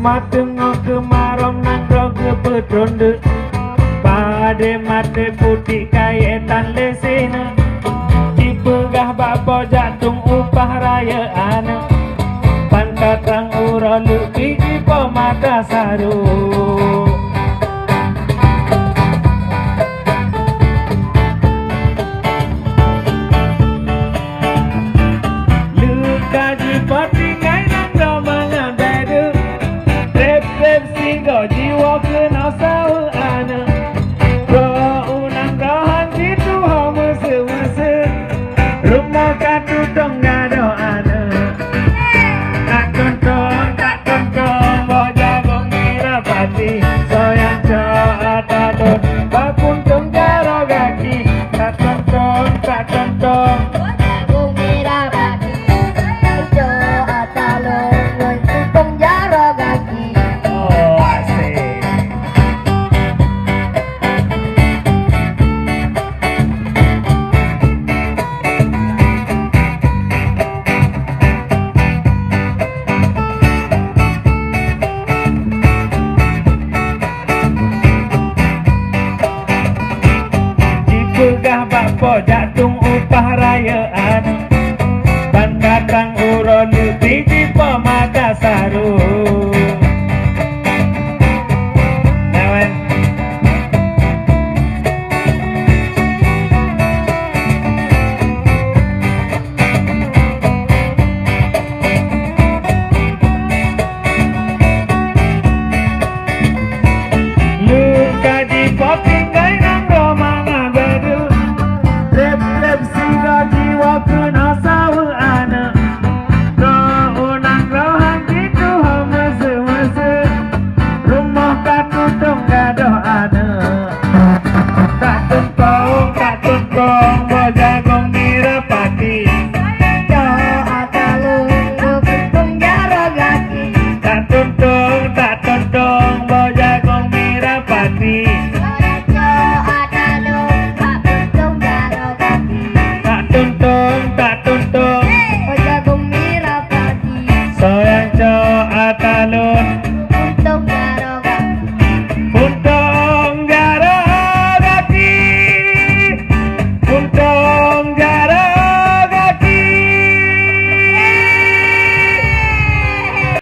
Matengok kemarom nangro ke petronde Pade mate putih kayetan lesena Dipegah babo jatung upah raya ana Pangkatang urolu biji pemata saru Luka jipati kai nangro mengadadu Rep singo jiwa kena sahu ana Roh unang rohan jitu hama sewasa Rumah katu dong gado ana Tak tontong Bojagong mirapati Soyang co'atadon Bakuntung jaro gaki Tak tontong Bojagong mirapati Soyang co'atadon Bakuntung jaro gaki. Oh asik Dipegah bakpo jatung upah rayaan Pangkatang uron biji pemata saru Nawan Luka di poping gai nang romana bedu Lep singa jiwa kena sawu ana Roh unang rohan gitu hama semasa Rumah katu dong gado ana Tak tuntong Bojagong mirapati Co'atadon Bakuntung jaro gaki. Tak tuntong Bojagong mirapati Soyang co'atadon Bakuntung jaro gaki. Tak tuntong Bojagong mirapati Soyang co'atadon